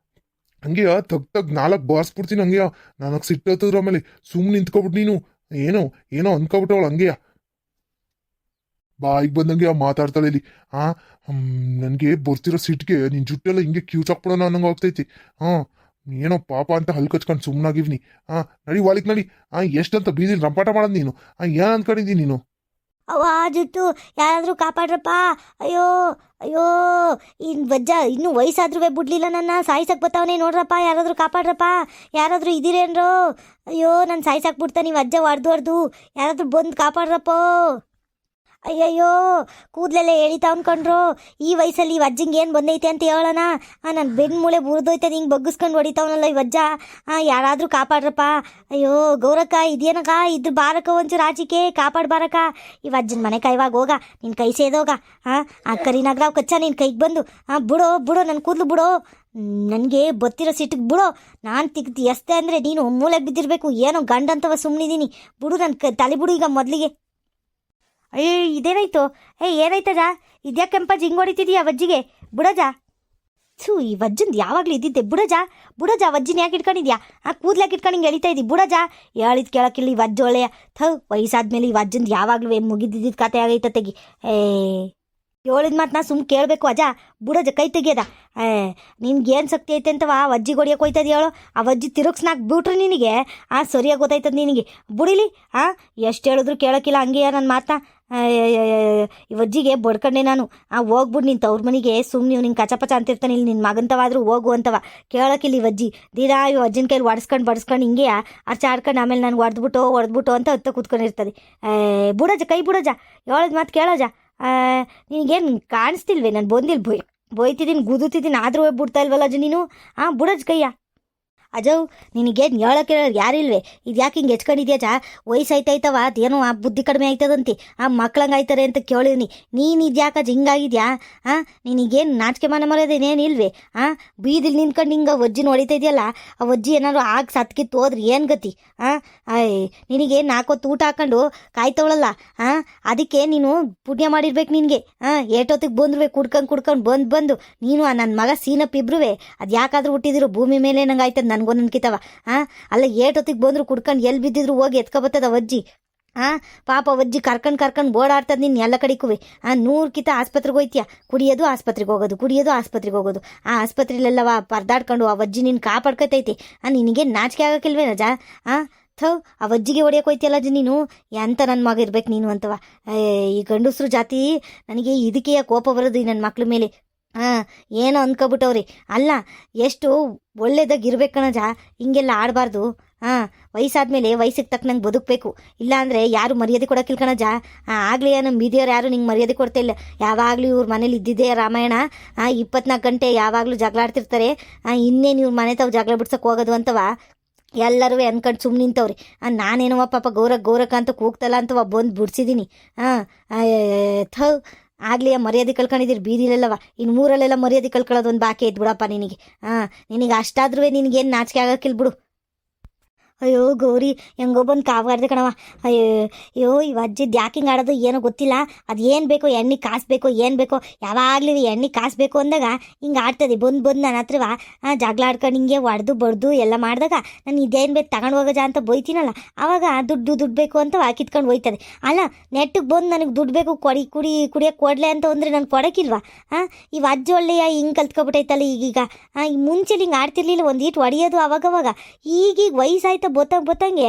ಹಂಗೆಯ ತಗ್ 4 ಬಾರ್ಸ್ಬಿಡ್ತೀನಿ ಹಂಗೆಯ ನನಗೆ ಸಿಟ್ಟತ್ತಿದ್ರು ಆಮೇಲೆ ಸುಮ್ಮನೆ ನಿಂತ್ಕೊಬಿಟ್ಟು ನೀನು ಏನೋ ಅನ್ಕೊಬಿಟ್ಟವಳು ಹಂಗೆಯ ಬಾಯಿಗೆ ಬಂದಂಗೆ ಮಾತಾಡ್ತಾಳೆ ಇಲ್ಲಿ ನನಗೆ ಬರ್ತಿರೋ ಸಿಟ್ಗೆ ನಿನ್ ಜುಟ್ಟೆಲ್ಲ ಹಿಂಗೆ ಕ್ಯೂಚಾಕ್ಬಿಡೋಣ ಅನ್ನಂಗೆ ಹೋಗ್ತೈತಿ ಏನೋ ಪಾಪ ಅಂತ ಹಲ್ ಕಚ್ಕೊಂಡು ಸುಮ್ಮನಾಗಿವ್ನಿ ನಡಿ ಒಳಗ್ ನಡಿ ಎಷ್ಟಂತ ಬೀದಿಲ್ ರಂಪಾಟ ಮಾಡೋದು ನೀನು ಏನ್ ಅನ್ಕೊಂಡಿದ್ದೀನಿ ನೀನು ಅವ್ವ ಜುಟ್ಟು ಯಾರಾದರೂ ಕಾಪಾಡ್ರಪ್ಪ ಅಯ್ಯೋ ಅಯ್ಯೋ ವಜ್ಜ ಇನ್ನೂ ವಯಸ್ಸಾದ್ರೂ ಬಿಡ್ಲಿಲ್ಲ ನನ್ನ ಸಾಯ್ಸಕ್ ಬರ್ತಾವನೆ ನೋಡ್ರಪ್ಪ ಯಾರಾದರೂ ಕಾಪಾಡ್ರಪ್ಪ ಯಾರಾದರೂ ಇದ್ದೀರೇನ್ರೋ ಅಯ್ಯೋ ನಾನು ಸಾಯ್ಸಕ್ ಬಿಡ್ತಾನೆ ವಜ್ಜ ಹೊಡ್ದು ಯಾರಾದರೂ ಬಂದು ಕಾಪಾಡ್ರಪ್ಪ ಅಯ್ಯಯ್ಯೋ ಕೂದಲೆಲ್ಲ ಎಳಿತಾ ಅನ್ಕೊಂಡ್ರು ಈ ವಯಸ್ಸಲ್ಲಿ ಈ ವಜ್ಜಂಗೆ ಏನು ಬಂದೈತೆ ಅಂತ ಹೇಳೋಣ ನನ್ನ ಬೆನ್ನು ಮೂಳೆ ಬುರಿದೋಯ್ತದೆ ಹಿಂಗೆ ಬಗ್ಗಿಸ್ಕೊಂಡು ಹೊಡಿತಾವನಲ್ಲ ಈ ವಜ್ಜ ಯಾರಾದರೂ ಕಾಪಾಡ್ರಪ್ಪ ಅಯ್ಯೋ ಗೌರಕ್ಕ ಇದೇನಕ್ಕ ಇದ್ರ ಬಾರಕ ಒಂಚೂರು ಆಚಿಕೆ ಕಾಪಾಡ್ ಬಾರಕ ಈ ವಜ್ಜನ ಮನೆ ಕೈವಾಗ ಹೋಗ ನಿನ್ನ ಕೈ ಸೇದೋಗ ಆ ಕರಿನಾಗ್ರಾವ್ ಕಚ್ಚ ನಿನ್ನ ಕೈಗೆ ಬಂದು ಬಿಡೋ ನನ್ನ ಕೂದಲು ಬಿಡೋ ನನಗೆ ಬತ್ತಿರೋ ಸಿಟ್ಟಿಗೆ ಬಿಡೋ ನಾನು ತಿಗ್ದು ಎಸ್ತೆ ಅಂದರೆ ನೀನು ಮೂಲೆ ಬಿದ್ದಿರಬೇಕು ಏನೋ ಗಂಡಂತವ ಸುಮ್ಮನಿದ್ದೀನಿ ಬಿಡು ನನ್ನ ತಲೆ ಬಿಡು ಈಗ ಮೊದಲಿಗೆ ಅಯ್ಯೋ ಇದೇನಾಯ್ತು ಏನಾಯ್ತದ ಇದ್ಯಾಕೆ ಕೆಂಪಜ್ಜಿ ಹಿಂಗೆ ಹೊಡಿತಿದೀಯ ವಜ್ಜಿಗೆ ಬಿಡೋಜ ಈ ವಜ್ಜಂದು ಯಾವಾಗಲೂ ಇದ್ದಿದ್ದೆ ಬುಡಜ ವಜ್ಜಿನ ಯಾಕೆ ಇಟ್ಕೊಂಡಿದ್ಯಾ ಕೂದ್ಲಾಕೆ ಇಟ್ಕೊಂಡು ಹಿಂಗೆ ಎಳಿತಾ ಇದ್ದಿ ಬುಡಜ ಹೇಳಿದ್ ಕೇಳೋಕ್ಕಿಲ್ಲ ಈ ವಜ್ಜ ಒಳ್ಳೆಯ ವಯಸ್ಸಾದ್ಮೇಲೆ ಈ ವಜ್ಜಂದು ಯಾವಾಗಲೂ ಮುಗಿದಿದ್ದಿದ್ದು ಕತೆ ಆಗೈತ ತೆಗಿ ಹೇಳಿದ ಮಾತು ನಾ ಸುಮ್ಮನೆ ಕೇಳಬೇಕು ಅಜ ಬುಡಜ ಕೈ ತೆಗಿಯದ ನಿನ್ಗೇನು ಶಕ್ತಿ ಐತೆ ಅಂತವ ವಜ್ಜಿಗೆ ಹೊಡಿಯೋಕೆ ಹೋಯ್ತದ ಹೇಳು ಆ ವಜ್ಜಿ ತಿರುಗ್ಸ್ನಾಕ್ ಬಿಟ್ರೆ ನಿನಗೆ ಸರಿಯಾಗಿ ಗೊತ್ತಾಯ್ತದ ನಿನಗೆ ಬುಡಿಲಿ ಎಷ್ಟು ಹೇಳಿದ್ರು ಕೇಳೋಕ್ಕಿಲ್ಲ ಹಂಗೆಯ ನನ್ನ ಮಾತಾ ಈ ವಜ್ಜಿಗೆ ಬಡ್ಕೊಂಡೆ ನಾನು ಹೋಗ್ಬಿಡು ನಿಂತ ಅವ್ರ ಮನೆಗೆ ಸುಮ್ಮನೆ ನಿಂಗೆ ಕಚಪಚ ಅಂತಿರ್ತಾನೆ ಇಲ್ಲಿ ನಿನ್ನ ಮಗಂತವಾದ್ರೂ ಹೋಗು ಅಂತವ ಕೇಳೋಕ್ಕಿಲ್ಲ ಈ ವಜ್ಜಿ ದಿನಾ ಈ ವಜ್ಜಿನ ಕೈಲಿ ಬಡಿಸ್ಕೊಂಡು ಹಿಂಗೆ ಆಡ್ಕೊಂಡು ಆಮೇಲೆ ನಾನು ಹೊಡೆದ್ಬಿಟ್ಟು ಅಂತ ಹತ್ತ ಕೂತ್ಕೊಂಡಿರ್ತದೆ ಬುಡಜ ಕೈ ಬುಡಜ ಹೇಳೋದು ಮಾತು ಕೇಳೋಜ ನಿನಗೇನು ಕಾಣಿಸ್ತಿಲ್ವೇ ನಾನು ಬಂದಿಲ್ಲ ಬೊಯ್ತಿದ್ದೀನಿ ಗುದುತ್ತಿದ್ದೀನಿ ಆದರೂ ಬಿಡ್ತಾ ಇಲ್ವಲ್ಲ ಅಜ್ಜ ನೀನು ಬುಡಜ್ ಕೈಯ ಅಜವ್ ನಿನಗೇನು ಹೇಳೋಕೆ ಯಾರಿಲ್ವೇ ಇದು ಯಾಕೆ ಹಿಂಗೆ ಹೆಚ್ಕೊಂಡಿದ್ಯಾ ವಯಸ್ಸಾಯ್ತಾಯ್ತವ ಅದೇನೋ ಬುದ್ಧಿ ಕಡಿಮೆ ಆಯ್ತದಂತೆ ಮಕ್ಳಂಗೆ ಆಯ್ತಾರೆ ಅಂತ ಕೇಳಿದ್ನಿ ನೀನು ಇದ್ಯಾಕಜ್ ಹಿಂಗಾಗಿದ್ಯಾ ನಿನಗೇನು ನಾಚಿಕೆ ಮರೆಯೋದೇನೇನಿಲ್ವೇ ಬೀದಿಲಿ ನಿಂತ್ಕೊಂಡು ಹಿಂಗೆ ವಜ್ಜಿನ ಹೊಡಿತಾ ಇದೆಯಲ್ಲ ಆ ವಜ್ಜಿ ಏನಾದ್ರು ಸತ್ಕಿತ್ತು ಹೋದ್ರೆ ಏನು ಗತಿ ನಿನಗೇನು ನಾಲ್ಕೊತ್ತು ಊಟ ಹಾಕೊಂಡು ಕಾಯ್ತವಳಲ್ಲ ಅದಕ್ಕೆ ನೀನು ಪುಣ್ಯ ಮಾಡಿರ್ಬೇಕು ನಿನಗೆ ಏಟೊತ್ತಿಗೆ ಬಂದ್ರುವೆ ಕುಡ್ಕೊಂಡು ಬಂದು ನೀನು ನನ್ನ ಮಗ ಸೀನಪ್ ಇಬ್ರುವೆ ಅದು ಯಾಕಾದ್ರೂ ಹುಟ್ಟಿದಿರು ಭೂಮಿ ಮೇಲೆ ನಂಗೆ ಆಯ್ತದ ನನ್ಗೊಂದನ್ಕಿತವ ಅಲ್ಲ ಏಟೊತ್ತಿಗೆ ಬಂದ್ರು ಕುಡ್ಕೊಂಡು ಎಲ್ಲಿ ಬಿದ್ದಿದ್ರು ಹೋಗಿ ಎತ್ಕೊಬತ್ತದ ವಜ್ಜಿ ಪಾಪ ವಜ್ಜಿ ಕರ್ಕೊಂಡು ಓಡಾಡ್ತದ ನಿನ್ನ ಎಲ್ಲ ಕಡೆಗೂ 100 ಆಸ್ಪತ್ರೆಗೆ ಹೋಯ್ತೀಯ ಕುಡಿಯೋದು ಆಸ್ಪತ್ರೆಗೆ ಹೋಗೋದು ಆ ಆಸ್ಪತ್ರೆಲೆಲ್ಲವ ಪರ್ದಾಡ್ಕೊಂಡು ಆ ವಜ್ಜಿ ನಿನ್ನ ಕಾಪಾಡ್ಕೊತೈತಿ ನಿನಗೆ ನಾಚಿಕೆ ಆಗಕ್ಕಿಲ್ವೇ ರಜ ಆ ವಜ್ಜಿಗೆ ಹೊಡಿಯೋಕೆ ಹೋಯ್ತಿಯಲ್ಲ ಅಜ್ಜಿ ನೀನು ಎಂತ ನನ್ನ ಮಗ ಇರ್ಬೇಕು ನೀನು ಅಂತವ ಈ ಗಂಡಸ್ರು ಜಾತಿ ನನಗೆ ಇದಕ್ಕೆ ಕೋಪ ಬರೋದು ಈ ನನ್ನ ಮಕ್ಳ ಮೇಲೆ ಏನೋ ಅಂದ್ಕೊಬಿಟ್ಟವ್ರಿ ಅಲ್ಲ ಎಷ್ಟು ಒಳ್ಳೇದಾಗಿ ಇರ್ಬೇಕಣಜ ಹಿಂಗೆಲ್ಲ ಆಡಬಾರ್ದು ವಯಸ್ಸಾದ್ಮೇಲೆ ವಯಸ್ಸಿಗೆ ತಕ್ಕನಂಗೆ ಬದುಕಬೇಕು ಇಲ್ಲಾಂದರೆ ಯಾರು ಮರ್ಯಾದೆ ಕೊಡೋಕ್ಕಿಲ್ಲ ಕಣಜ ಆಗಲಿ ನಮ್ಮ ಬೀದಿಯವ್ರು ಯಾರು ನಿಂಗೆ ಮರ್ಯಾದೆ ಕೊಡ್ತಾ ಇಲ್ಲ ಯಾವಾಗಲೂ ಇವ್ರ ಮನೇಲಿ ಇದ್ದಿದ್ದೇ ರಾಮಾಯಣ 24 ಗಂಟೆ ಯಾವಾಗಲೂ ಜಗಳ ಆಡ್ತಿರ್ತಾರೆ ಇನ್ನೇನು ಇವ್ರ ಮನೆ ತಾವು ಜಗಳ ಬಿಡ್ಸಕ್ಕೆ ಹೋಗೋದು ಅಂತವ ಎಲ್ಲರೂ ಅನ್ಕೊಂಡು ಸುಮ್ಮನೆ ನಿಂತವ್ರಿ ನಾನೇನವ ಪಾಪ ಗೌರಕ್ಕ ಅಂತ ಕೂಗ್ತಲ್ಲ ಅಂತವ ಬಂದು ಬಿಡ್ಸಿದ್ದೀನಿ ಆಗಲಿ ಮರ್ಯಾದೆ ಕಳ್ಕೊಂಡಿದ್ದೀರಿ ಬೀದಿಲೆಲ್ಲವ ಇನ್ನು ಮೂರಲ್ಲೆಲ್ಲ ಮರ್ಯಾದೆ ಕಳ್ಕೊಳ್ಳೋದು ಒಂದು ಬಾಕಿ ಐತೆ ಬಿಡಪ್ಪ ನಿನಗೆ ನಿನಗೆ ಅಷ್ಟಾದ್ರೂ ನಿನಗೇನು ನಾಚಿಕೆ ಆಗಕ್ಕಿಲ್ಲ ಬಿಡು ಅಯ್ಯೋ ಗೌರಿ ಹೆಂಗೋ ಬಂದು ಕಾವಾಡ್ದೆ ಕಣವ ಅಯ್ಯೋ ಈ ಅಜ್ಜಿದ್ದು ಯಾಕೆ ಹಿಂಗೆ ಆಡೋದು ಏನೋ ಗೊತ್ತಿಲ್ಲ ಅದು ಏನು ಬೇಕೋ ಎಣ್ಣೆ ಕಾಸು ಬೇಕೋ ಏನು ಬೇಕೋ ಯಾವಾಗಲೂ ಎಣ್ಣೆ ಕಾಸು ಬೇಕು ಅಂದಾಗ ಹಿಂಗೆ ಆಡ್ತದೆ ಬಂದು ನನ್ನ ಹತ್ರವ ಜಗಳ ಆಡ್ಕೊಂಡು ಹಿಂಗೆ ಹೊಡೆದು ಬಡ್ದು ಎಲ್ಲ ಮಾಡಿದಾಗ ನಾನು ಇದೇನು ಬೇಕು ತಗೊಂಡು ಹೋಗೋಜ ಅಂತ ಬೈತೀನಲ್ಲ ಆವಾಗ ದುಡ್ಡು ಬೇಕು ಅಂತ ಕಿತ್ಕೊಂಡು ಹೋಯ್ತದೆ ಅಲ್ಲ ನೆಟ್ಟಿಗೆ ಬಂದು ನನಗೆ ದುಡ್ಡು ಬೇಕು ಕುಡಿಯೋಕ್ಕೆ ಕೊಡಲೆ ಅಂತ ಅಂದರೆ ನಾನು ಕೊಡೋಕ್ಕಿಲ್ವಾ ಈ ಅಜ್ಜಿ ಒಳ್ಳೆಯ ಹಿಂಗೆ ಕಲ್ತ್ಕೊಬಿಟ್ಟೈತಲ್ಲ ಈಗೀಗ ಮುಂಚೆಲಿ ಹಿಂಗೆ ಆಡ್ತಿರ್ಲಿಲ್ಲ ಒಂದೀಟು ಹೊಡಿಯೋದು ಅವಾಗವಾಗ ಈಗೀಗ ವಯಸ್ಸಾಯ್ತು ಬೊತ್ತಂಗೆ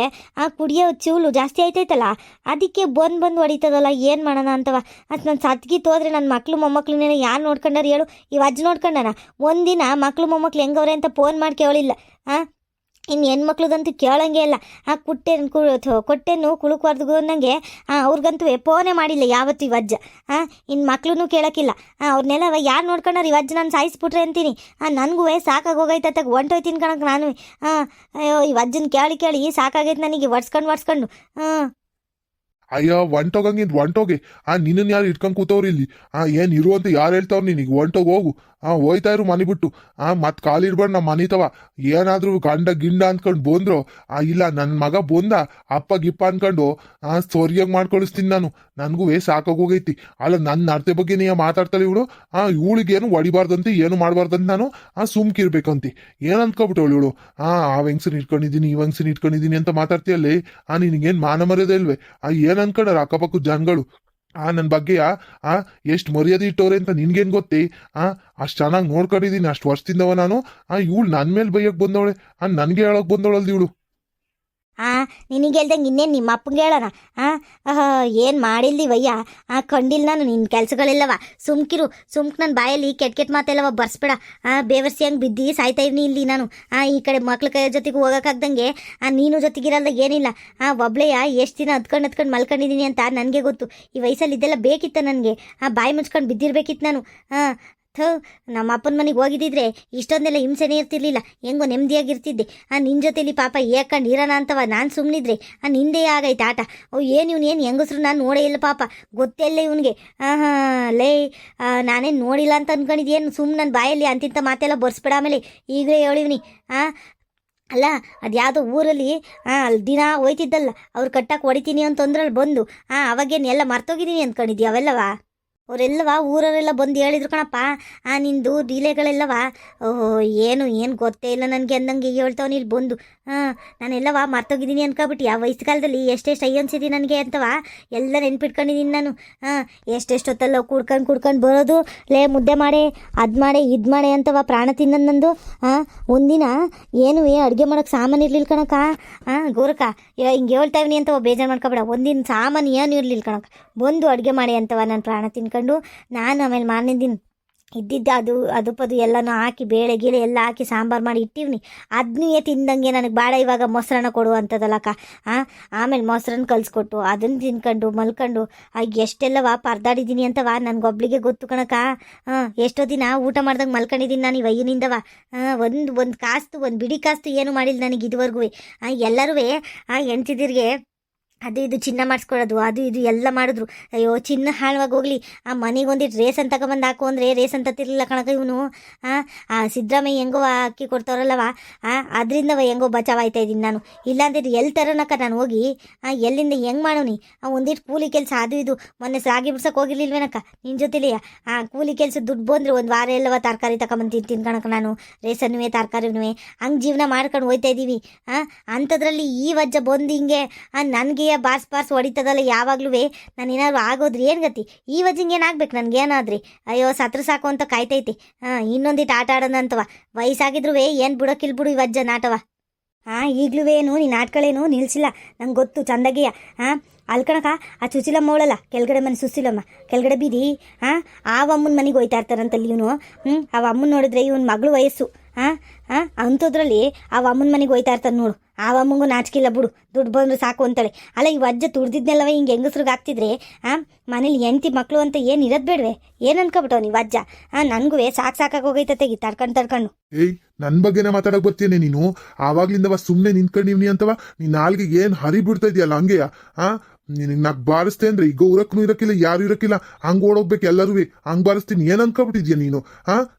ಕುಡಿಯೋ ಚೂಲು ಜಾಸ್ತಿ ಆಯ್ತೈತಲ್ಲ ಅದಕ್ಕೆ ಬಂದು ಹೊಡಿತದಲ್ಲ ಏನು ಮಾಡೋಣ ಅಂತವ ಅದು ನಾನು ಸತ್ಗಿತ್ತು ಹೋದ್ರೆ ನನ್ನ ಮಕ್ಳು ಮೊಮ್ಮಕ್ಳನ್ನೇನೋ ಯಾರು ನೋಡ್ಕೊಂಡಾರ ಹೇಳು ಈ ಅಜ್ಜ ನೋಡ್ಕೊಂಡಾನ ಒಂದಿನ ಮಕ್ಳು ಮೊಮ್ಮಕ್ಳು ಹೆಂಗವ್ರೆ ಅಂತ ಫೋನ್ ಮಾಡಿ ಕೇಳಿಲ್ಲ ಇನ್ನು ಹೆಣ್ಮಕ್ಳದಂತೂ ಕೇಳಂಗೆ ಇಲ್ಲ ಕೊಟ್ಟೆನು ಕುಳುಕ್ವಾರ್ದು ಅನ್ನಂಗೆ ಅವ್ರಿಗಂತೂ ಫೋನೇ ಮಾಡಿಲ್ಲ ಯಾವತ್ತು ಈ ವಜ್ಜ ಇನ್ನು ಮಕ್ಳು ಕೇಳೋಕ್ಕಿಲ್ಲ ಅವ್ರನ್ನೆಲ್ಲ ಯಾರು ನೋಡ್ಕೊಂಡಾರ ಈ ವಜ್ಜ ನಾನು ಸಾಯಿಸ್ಬಿಟ್ರೆ ಅಂತೀನಿ ನನಗೂ ಸಾಕಾಗೋಗೈತತ್ತಾಗ ಹೊಂಟೋಯ್ತೀನಿ ಕಣಕ್ಕೆ ನಾನು ಅಯ್ಯೋ ಈ ವಜ್ಜನ ಕೇಳಿ ಸಾಕಾಗೈತೆ ನನಗೆ ಒಡ್ಸ್ಕೊಂಡು ಅಯ್ಯೋ ಒಂಟೋಗಂಗಿಂದ ಒಂಟೋಗೆ ನಿನ್ನನ್ ಯಾರು ಇಟ್ಕೊಂಡ್ ಕೂತವ್ರು ಇಲ್ಲಿ ಏನ್ ಇರು ಅಂತ ಯಾರು ಹೇಳ್ತಾವ್ರ ನಿನಗೆ ಒಂಟೋಗ್ ಹೋಗು ಹೋಯ್ತಾ ಇರು ಮನೆ ಬಿಟ್ಟು ಮತ್ ಕಾಲಿಡ್ಬೇಡ ನಮ್ಮ ಮನಿತವ ಏನಾದ್ರು ಗಂಡ ಗಿಂಡ ಅನ್ಕೊಂಡ್ ಬಂದ್ರು ಇಲ್ಲ ನನ್ ಮಗ ಬಂದ ಅಪ್ಪ ಗಿಪ್ಪ ಅನ್ಕೊಂಡು ಸೊರ್ಯಾಗ ಮಾಡ್ಕೊಳಿಸ್ತೀನಿ ನಾನು ನನ್ಗೂ ಸಾಕಾಗೋಗೈತಿ ಅಲ್ಲ ನನ್ನ ನಡತೆ ಬಗ್ಗೆ ನೀ ಮಾತಾಡ್ತಾಳೆ ಇವಳು ಇವಳಿಗೇನು ಹೊಡಿಬಾರ್ದಂತೆ ಏನು ಮಾಡ್ಬಾರ್ದಂತ ನಾನು ಸುಮ್ಕಿರ್ಬೇಕಂತಿ ಏನ್ ಅನ್ಕೊಬಿಟ್ಟವಳು ಇವಳು ಆ ಹೆಂಗ್ಸನ್ ಇಟ್ಕೊಂಡಿದೀನಿ ಈ ಹೆಂಗ್ಸನ್ ಇಟ್ಕೊಂಡಿದೀನಿ ಅಂತ ಮಾತಾಡ್ತೀಯಲ್ಲಿ ನಿನಗೇನ್ ಮಾನ ಮರ್ಯಾದೆ ಇಲ್ವೇ ಏನ್ ಅನ್ಕೊಂಡಾರ ಅಕ್ಕಪಕ್ಕದ ಜನಗಳು ನನ್ನ ಬಗ್ಗೆ ಎಷ್ಟು ಮರ್ಯಾದೆ ಇಟ್ಟವ್ರೆ ಅಂತ ನಿನ್ಗೇನ್ ಗೊತ್ತೇ ಅಷ್ಟು ಚೆನ್ನಾಗಿ ನೋಡ್ಕೊಂಡಿದೀನಿ ಅಷ್ಟು ವರ್ಷದಿಂದವ ನಾನು ಇವಳು ನನ್ನ ಮೇಲೆ ಬೈಯಕ್ ಬಂದವಳೆ ನನ್ಗೆ ಹೇಳಕ್ ಬಂದವಳಲ್ದು ಇವಳು ನಿನಗೆ ಹೇಳ್ದಂಗೆ ಇನ್ನೇನು ನಿಮ್ಮ ಅಪ್ಪಂಗೆ ಹೇಳೋಣ ಏನು ಮಾಡಿಲ್ದಿವಯ್ಯ ಕಂಡಿಲ್ಲ ನಾನು ನಿನ್ನ ಕೆಲಸಗಳೆಲ್ಲವ ಸುಮ್ಕಿರು ನನ್ನ ಬಾಯಲ್ಲಿ ಕೆಟ್ಟ ಮಾತೆಲ್ಲವ ಬರ್ಸ್ಬೇಡ ಬೇವರ್ಸಿ ಹಂಗೆ ಬಿದ್ದು ಸಾಯ್ತಾ ಇವ್ನಿ ಇಲ್ಲಿ ನಾನು ಈ ಕಡೆ ಮಕ್ಳ ಕೈ ಜೊತೆಗೂ ಹೋಗೋಕ್ಕಾಗ್ದಂಗೆ ನೀನು ಜೊತೆಗಿರಲ್ದ ಏನಿಲ್ಲ ಒಬ್ಳೆಯ ಎಷ್ಟು ದಿನ ಹತ್ಕೊಂಡು ಮಲ್ಕೊಂಡಿದ್ದೀನಿ ಅಂತ ನನಗೆ ಗೊತ್ತು ಈ ವಯಸ್ಸಲ್ಲಿ ಇದೆಲ್ಲ ಬೇಕಿತ್ತ ನನಗೆ ಬಾಯಿ ಮುಚ್ಕೊಂಡು ಬಿದ್ದಿರ್ಬೇಕಿತ್ತು ನಾನು ನಮ್ಮ ಅಪ್ಪನ ಮನೆಗೆ ಹೋಗಿದ್ದಿದ್ರೆ ಇಷ್ಟೊಂದೆಲ್ಲ ಹಿಂಸೆನೇ ಇರ್ತಿರ್ಲಿಲ್ಲ ಹೆಂಗೋ ನೆಮ್ಮದಿಯಾಗಿರ್ತಿದ್ದೆ ನಿನ್ನ ಜೊತೆಲಿ ಪಾಪ ಏಕಂಡು ಇರೋಣ ಅಂತವ ನಾನು ಸುಮ್ಮನಿದ್ರೆ ನಿಂದೇ ಆಗೈತೆ ಆಟ ಏನು ಇವನು ಏನು ಹೆಂಗಸ್ರು ನಾನು ನೋಡೇ ಇಲ್ಲ ಪಾಪ ಗೊತ್ತೇ ಇವನಿಗೆ ಲೇ ನಾನೇನು ನೋಡಿಲ್ಲ ಅಂತ ಅನ್ಕೊಂಡಿದ್ದೇನು ಸುಮ್ಮನೆ ನನ್ನ ಬಾಯಲ್ಲಿ ಅಂತಿಂತ ಮಾತೆಲ್ಲ ಬರ್ಸ್ಬೇಡ ಆಮೇಲೆ ಈಗಲೇ ಹೇಳಿವ್ನಿ ಅಲ್ಲ ಅದು ಯಾವುದೋ ಊರಲ್ಲಿ ಅಲ್ಲಿ ದಿನ ಹೋಯ್ತಿದ್ದಲ್ಲ ಅವ್ರು ಕಟ್ಟಕ್ಕೆ ಹೊಡಿತೀನಿ ಅಂತಂದ್ರಲ್ಲಿ ಬಂದು ಅವಾಗೇನು ಎಲ್ಲ ಮರ್ತೋಗಿದ್ದೀನಿ ಅಂದ್ಕೊಂಡಿದ್ದಿ ಅವೆಲ್ಲವ ಅವರೆಲ್ಲವ ಊರವರೆಲ್ಲ ಬಂದು ಹೇಳಿದ್ರು ಕಣಪ್ಪ ನಿಂದು ಡೀಲೆಗಳೆಲ್ಲವ ಏನು ಗೊತ್ತೇ ಇಲ್ಲ ನನಗೆ ಅಂದಂಗೆ ಹೇಳ್ತಾವ ಇಲ್ಲಿ ಬಂದು ನಾನೆಲ್ಲವ ಮರ್ತೋಗಿದ್ದೀನಿ ಅನ್ಕೊಬಿಟ್ಟು ಯಾವ ವಯಸ್ಸು ಎಷ್ಟೆಷ್ಟು ಅಯ್ಯನ್ಸಿದ್ದೀನಿ ನನಗೆ ಅಂತವ ಎಲ್ಲ ನೆನ್ಪಿಟ್ಕೊಂಡಿದ್ದೀನಿ ನಾನು ಎಷ್ಟೆಷ್ಟೊತ್ತಲ್ಲ ಕುಡ್ಕೊಂಡು ಬರೋದು ಲೇ ಮುದ್ದೆ ಮಾಡೆ ಅದು ಮಾಡೆ ಇದು ಮಾಡೆ ಅಂತವ ಪ್ರಾಣ ತಿನ್ನೋದು ನಂದು ಒಂದಿನ ಏನು ಅಡುಗೆ ಮಾಡೋಕ್ಕೆ ಸಾಮಾನು ಇರ್ಲಿಲ್ಲ ಕಣಕ್ಕ ಗೋರಕ್ಕ ಹಿಂಗೆ ಹೇಳ್ತಾ ಇವ್ನಿ ಅಂತವ ಬೇಜಾರು ಮಾಡ್ಕೊಬೇಡ ಒಂದಿನ ಸಾಮಾನು ಏನು ಇರಲಿಲ್ಲ ಕಣಕ್ಕ ಬಂದು ಅಡುಗೆ ಮಾಡಿ ಅಂತವ ನಾನು ಪ್ರಾಣ ತಿನ್ಕೊಂಡು ನಾನು ಆಮೇಲೆ ಮಾರನೇ ದಿನ ಇದ್ದಿದ್ದು ಅದು ಪದು ಎಲ್ಲನೂ ಹಾಕಿ ಬೇಳೆ ಗೀಳೆ ಎಲ್ಲ ಹಾಕಿ ಸಾಂಬಾರು ಮಾಡಿ ಇಟ್ಟಿವ್ನಿ ಅದನ್ನೇ ತಿಂದಂಗೆ ನನಗೆ ಬೇಡ ಇವಾಗ ಮೊಸರನ್ನ ಕೊಡು ಅಂತದಲ್ಲಕ್ಕ ಆಮೇಲೆ ಮೊಸರನ್ನ ಕಲಿಸ್ಕೊಟ್ಟು ಅದನ್ನು ತಿನ್ಕೊಂಡು ಮಲ್ಕೊಂಡು ಎಷ್ಟೆಲ್ಲವ ಪರ್ದಾಡಿದ್ದೀನಿ ಅಂತವ ನನಗೊಬ್ಳಿಗೆ ಗೊತ್ತು ಕಣಕ್ಕ ಎಷ್ಟೋ ದಿನ ಊಟ ಮಾಡ್ದಂಗೆ ಮಲ್ಕೊಂಡಿದ್ದೀನಿ ನಾನು ಇವಯ್ಯನಿಂದವ ಒಂದು ಕಾಸ್ತು ಒಂದು ಬಿಡಿ ಕಾಸ್ತು ಏನು ಮಾಡಿಲ್ಲ ನನಗೆ ಇದುವರೆಗೂ ಎಲ್ಲರೂ ಹೆಣ್ತಿದಿರಿಗೆ ಅದು ಇದು ಚಿನ್ನ ಮಾಡಿಸ್ಕೊಳ್ಳೋದು ಅದು ಇದು ಎಲ್ಲ ಮಾಡಿದ್ರು ಅಯ್ಯೋ ಚಿನ್ನ ಹಾಳುವಾಗಿ ಹೋಗ್ಲಿ ಮನೆಗೆ ಒಂದಿಟ್ಟು ರೇಸನ್ ತಗೊಬಂದು ಹಾಕು ಅಂದರೆ ರೇಸನ್ ತತ್ತಿರ್ಲಿಲ್ಲ ಕಣಕ ಇವನು ಸಿದ್ದರಾಮಯ್ಯ ಹೆಂಗೋ ಅಕ್ಕಿ ಕೊಡ್ತಾರಲ್ಲವ ಅದರಿಂದವ ಹೆಂಗೋ ಬಚಾವಾಯ್ತಾ ಇದ್ದೀನಿ ನಾನು ಇಲ್ಲಾಂದ್ರೆ ಎಲ್ಲಿ ತರೋನಕ್ಕ ನಾನು ಹೋಗಿ ಎಲ್ಲಿಂದ ಹೆಂಗೆ ಮಾಡೋನಿ ಒಂದಿಟ್ಟು ಕೂಲಿ ಕೆಲಸ ಅದು ಇದು ಮೊನ್ನೆ ರಾಗಿ ಬಿಡ್ಸಕ್ಕೆ ಹೋಗಿರ್ಲಿಲ್ವೇನಕ್ಕ ನಿನ್ನ ಜೊತೆಲಿ ಕೂಲಿ ಕೆಲಸ ದುಡ್ಡು ಬಂದರೆ ಒಂದು ವಾರ ಎಲ್ಲವ ತರಕಾರಿ ತಗೊಂಬಂದು ತಿಂತೀನಿ ಕಣಕ ನಾನು ರೇಸನ್ನುವೆ ತರಕಾರಿನೂ ಹಂಗೆ ಜೀವನ ಮಾಡ್ಕೊಂಡು ಹೋಯ್ತಾ ಇದ್ದೀವಿ ಅಂಥದ್ರಲ್ಲಿ ಈ ವಜ್ಜ ಬಂದು ಹಿಂಗೆ ನನಗೆ ಬಾರ್ಸ್ ಹೊಡಿತದಲ್ಲ ಯಾವಾಗ್ಲೂ ನಾನು ಏನಾದ್ರು ಆಗೋದ್ರಿ ಏನು ಗತಿ ಈ ವಜ್ಜಿಂಗೆ ಏನಾಗ್ಬೇಕು ನನಗೇನಾದ್ರಿ ಅಯ್ಯೋ ಸತ್ರ ಸಾಕು ಅಂತ ಕಾಯ್ತೈತಿ ಇನ್ನೊಂದಿಟ್ಟು ಆಟ ಆಡೋಣ ಅಂತವ ವಯಸ್ಸಾಗಿದ್ರು ಏನು ಬಿಡೋಕಿಲ್ ಬಿಡು ಈ ವಜ್ಜ ನಾಟವ ಈಗಲೂ ನೀನು ನಾಟ್ಗಳೇನು ನಿಲ್ಸಿಲ್ಲ ನಂಗೆ ಗೊತ್ತು ಚಂದಗೆಯ ಅಲ್ಕಣಕ ಚುಚಿಲಮ್ಮ ಅವಳಲ್ಲ ಕೆಳಗಡೆ ಮನೆ ಸುಸಿಲಮ್ಮ ಕೆಳಗಡೆ ಬೀದಿ ಆ ಅಮ್ಮನ ಮನೆಗೆ ಹೋಯ್ತಾ ಇರ್ತಾರಂತಲ್ಲಿ ಇವನು ಆ ಅಮ್ಮನ ನೋಡಿದ್ರೆ ಇವನ್ ಮಗಳು ವಯಸ್ಸು ಅಂಥದ್ರಲ್ಲಿ ಆ ಅಮ್ಮನ ಮನೆಗೆ ಹೋಯ್ತಾ ಇರ್ತಾನೆ ನೋಡು ಆ ಅಮ್ಮಂಗೂ ನಾಚಿಕಿಲ್ಲ ಬಿಡು ದುಡ್ಡು ಬಂದ್ರೆ ಸಾಕು ಅಂತಾಳೆ ಅಲ್ಲ ಈ ವಜ್ಜ ತುಡ್ದಿದ್ನೆಲ್ಲವ ಹಿಂಗೆ ಹೆಂಗಸ್ರಿಗೆ ಆಗ್ತಿದ್ರೆ ಮನೇಲಿ ಹೆಂಡತಿ ಮಕ್ಕಳು ಅಂತ ಏನು ಇರೋದು ಬೇಡವೆ ಏನು ಅನ್ಕೊಬಿಟ್ಟವ್ ನೀವು ವಜ್ಜ ನನಗೂ ಸಾಕಾಗಿ ಹೋಗೈತತೆಗಿ ತಡ್ಕೊಂಡು ಏಯ್ ನನ್ನ ಬಗ್ಗೆನೇ ಮಾತಾಡಕ್ ಬರ್ತೀನಿ ನೀನು ಆವಾಗ್ಲಿಂದವ ಸುಮ್ಮನೆ ನಿಂತ್ಕೊಂಡಿವ್ನಿ ಅಂತವ ನೀನ್ ನಾಲ್ಗೆ ಏನ್ ಹರಿ ಬಿಡ್ತಾ ಇದೆಯಲ್ಲ ಹಂಗೆಯ ನಿನಗೆ ನಾಕ್ ಬಾರಿಸ್ತೆ ಅಂದ್ರೆ ಈಗ ಉರಕ್ಕೂ ಇರಕ್ಕಿಲ್ಲ ಯಾರು ಇರಕ್ಕಿಲ್ಲ ಹಂಗ್ ಓಡೋಗ್ಬೇಕು ಎಲ್ಲರೂ ಹಂಗ್ ಬಾರಿಸ್ತೀನಿ ಏನ್ ಅನ್ಕೊಬಿಟ್ಟಿದ್ಯಾ ನೀನು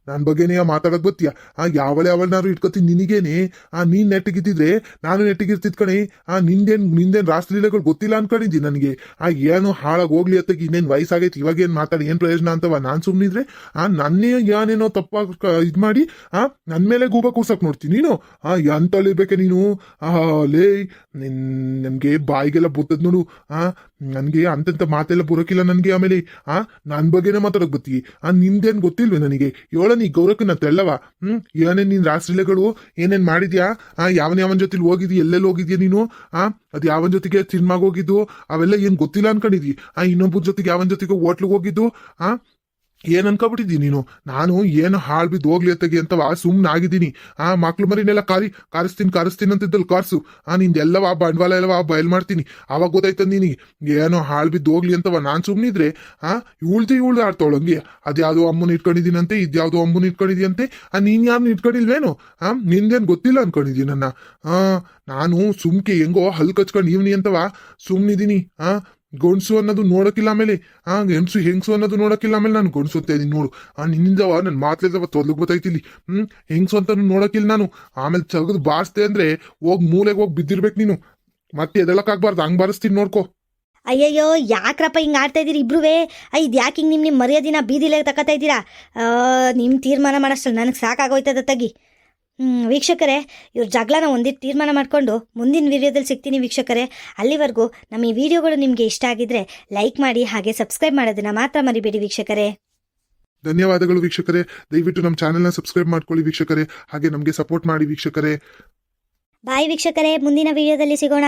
ನನ್ನ ಬಗ್ಗೆನೇ ಮಾತಾಡಕ್ ಬರ್ತೀಯ ಯಾವಳ್ನಾರು ಇಟ್ಕೊತೀನಿ ನಿನಗೇನೆ ನೀನ್ ನೆಟ್ಟಿಗಿದ್ದಿದ್ರೆ ನಾನು ನೆಟ್ಟಿಗಿರ್ತಿದ್ ಕಣೆ ನಿಂದೇನ್ ರಾಷ್ಟ್ರೀಯಗಳು ಗೊತ್ತಿಲ್ಲ ಅನ್ಕೊಂಡಿದ್ದಿ ನನಗೆ ಏನು ಹಾಳಾಗಿ ಹೋಗ್ಲಿ ಅತ್ತಾಗ ಇನ್ನೇನ್ ವಯಸ್ಸಾಗೈತಿ ಇವಾಗ ಏನ್ ಮಾತಾಡಿ ಏನ್ ಪ್ರಯೋಜನ ಅಂತವ ನಾನ್ ಸುಮ್ನಿದ್ರೆ ನನ್ನೇ ಏನೇನೋ ತಪ್ಪ ಇದ್ ಮಾಡಿ ನನ್ ಮೇಲೆ ಗೂಬ ಕೂರ್ಸಕ್ ನೋಡ್ತೀನಿ ನೀನು ಎಂತಲ್ಲಿರ್ಬೇಕೆ ನೀನು ಲೇ ನನ್ಗೆ ಬಾಯಿಗೆಲ್ಲ ಬುತ್ತದ್ ನೋಡು ನನ್ಗೆ ಅಂತಂತ ಮಾತೆಲ್ಲ ಬರೋಕಿಲ್ಲ ನನ್ಗೆ ಆಮೇಲೆ ನನ್ ಬಗ್ಗೆನೇ ಮಾತಾಡಕ್ ಬತ್ತಿ ನಿಮ್ದೇನ್ ಗೊತ್ತಿಲ್ವೇ ನನಗೆ ಹೇಳ ನೀ ಗೌರಕ್ಕನ ತೆಳ್ಳವ ಏನೇನ್ ನೀನ್ ರಾಷ್ಟ್ರೀಯಗಳು ಏನೇನ್ ಮಾಡಿದ್ಯಾ ಯಾವನ್ ಜೊತೆಲಿ ಹೋಗಿದ್ಯಾ ಎಲ್ಲೆಲ್ಲಿ ಹೋಗಿದ್ಯಾ ನೀನು ಅದ್ ಯಾವನ್ ಜೊತೆಗೆ ಸಿನಿಮಾಗ ಹೋಗಿದ್ದು ಅವೆಲ್ಲ ಏನ್ ಗೊತ್ತಿಲ್ಲ ಅನ್ಕೊಂಡಿದ್ವಿ ಇನ್ನೊಬ್ಬರ ಜೊತೆಗೆ ಯಾವನ್ ಜೊತೆಗೆ ಹೋಟ್ಲಿಗೆ ಹೋಗಿದ್ದು ಏನ್ ಅನ್ಕೊಬಿಟ್ಟಿದ್ದಿ ನೀನು ನಾನು ಏನು ಹಾಳ್ ಬಿದ್ದು ಹೋಗ್ಲಿ ಅತ್ತಗಿ ಅಂತವ ಸುಮ್ನೆ ಆಗಿದ್ದೀನಿ ಮಕ್ಳು ಮರಿನೆಲ್ಲ ಕಾರಿಸ್ತೀನಿ ಅಂತಿದ್ದಲ್ ಕಾರ್ಸು ನಿಂದೆಲ್ಲವ ಬಂಡವಾಳ ಎಲ್ಲವ ಬಯಲ್ ಮಾಡ್ತೀನಿ ಅವಾಗ ಗೊತ್ತಾಯ್ತದ ನಿನಗೆ ಏನೋ ಹಾಳ್ ಬಿದ್ದು ಹೋಗ್ಲಿ ಅಂತವ ನಾನ್ ಸುಮ್ನಿದ್ರೆ ಇವಳ್ದು ಆಡ್ತವಳಂಗೆ ಅದ್ಯಾವ್ದೋ ಅಮ್ಮನ ಇಟ್ಕೊಂಡಿದ್ದೀನಂತೆ ಇದ್ಯಾವ್ದೋ ಅಮ್ಮನ ಇಟ್ಕೊಂಡಿದ್ಯಂತೆ ನೀನ್ ಯಾರನ್ನ ಇಟ್ಕೊಂಡಿಲ್ವೇನು ನಿಂದೇನ್ ಗೊತ್ತಿಲ್ಲ ಅನ್ಕೊಂಡಿದ್ದೀನಿ ನನ್ನ ನಾನು ಸುಮ್ಕೆ ಹೆಂಗೋ ಹಲ್ ಕಚ್ಕೊಂಡು ಇವ್ನಿ ಅಂತವ ಸುಮ್ನಿದ್ದೀನಿ ಗಂಡ್ಸು ಅನ್ನೋದು ನೋಡಕ್ಕಿಲ್ಲ ಆಮೇಲೆ ಹೆಂಗ್ಸು ಹೆಂಗ್ಸು ಅನ್ನೋದು ನೋಡಕ್ಕಿಲ್ಲ ಆಮೇಲೆ ನಾನು ಗಂಡ್ಸು ಅಂತ ಇದೀನಿ ನೋಡು ನಿನ್ನಿಂದವ ನನ್ನ ಮಾತ್ಲೇದವ ತೊದ್ಲಿಗೆ ಗೊತ್ತಾಯ್ತಿಲ್ಲಿ ಹೆಂಗ್ಸು ಅಂತ ನೋಡಕ್ಕಿಲ್ಲ ನಾನು ಆಮೇಲೆ ಚಗದು ಬಾರಿಸ್ದೆ ಅಂದ್ರೆ ಹೋಗಿ ಮೂಲೆಗೆ ಹೋಗಿ ಬಿದ್ದಿರ್ಬೇಕು ನೀನು ಮತ್ತೆ ಎದಳಕ್ಕಾಗ್ಬಾರ್ದು ಹಂಗ್ ಬಾರಿಸ್ತೀನಿ ನೋಡ್ಕೋ. ಅಯ್ಯಯ್ಯೋ ಯಾಕ್ರಪ್ಪ ಹಿಂಗೆ ಆಡ್ತಾ ಇದ್ದೀರಿ ಇಬ್ರುವೇ ಇದು ಯಾಕೆ ಹಿಂಗೆ ನಿಮ್ಮ ಮರ್ಯಾದಿನ ಬೀದಿಲೆ ತಗೋತಾ ಇದ್ದೀರಾ? ನಿಮ್ಮ ತೀರ್ಮಾನ ಮಾಡೋಷ್ಟು ನನಗೆ ಸಾಕಾಗೋಯ್ತದ ತಗಿ. ವೀಕ್ಷಕರೇ, ಇವ್ರ ಜಗಳನ ಒಂದಿಟ್ಟು ತೀರ್ಮಾನ ಮಾಡಿಕೊಂಡು ಮುಂದಿನ ವಿಡಿಯೋದಲ್ಲಿ ಸಿಗ್ತೀನಿ ವೀಕ್ಷಕರೇ. ಅಲ್ಲಿವರೆಗೂ ನಮ್ಮ ಈ ವಿಡಿಯೋಗಳು ನಿಮಗೆ ಇಷ್ಟ ಆಗಿದ್ರೆ ಲೈಕ್ ಮಾಡಿ, ಹಾಗೆ ಸಬ್ಸ್ಕ್ರೈಬ್ ಮಾಡೋದನ್ನ ಮಾತ್ರ ಮರಿಬೇಡಿ ವೀಕ್ಷಕರೇ. ಧನ್ಯವಾದಗಳು ವೀಕ್ಷಕರೇ. ದಯವಿಟ್ಟು ನಮ್ಮ ಚಾನೆಲ್ನ ಸಬ್ಸ್ಕ್ರೈಬ್ ಮಾಡ್ಕೊಳ್ಳಿ ವೀಕ್ಷಕರೇ, ಹಾಗೆ ನಮಗೆ ಸಪೋರ್ಟ್ ಮಾಡಿ ವೀಕ್ಷಕರೇ. ಬಾಯ್ ವೀಕ್ಷಕರೇ, ಮುಂದಿನ ವಿಡಿಯೋದಲ್ಲಿ ಸಿಗೋಣ.